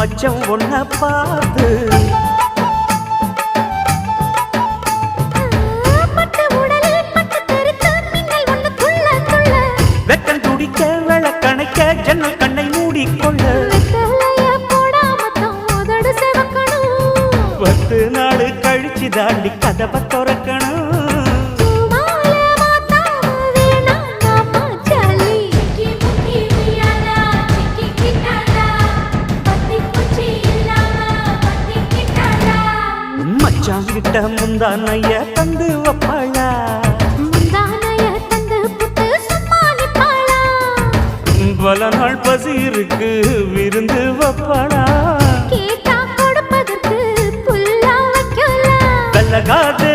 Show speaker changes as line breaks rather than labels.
மச்சம் ஒன்ன பார்த்து வெக்கம் துடிக்க விளக்கணைக்க ஜன்னல் கண்ணை மூடிக்கொள்ள 10 நாள் கழிச்சு தாண்டி கதவை திறக்கணும் மச்சாங்கிட்ட முந்தானைய தந்து வப்பாளா பல நாள் பசி இருக்கு விருந்து வப்பாளா கல்லகாது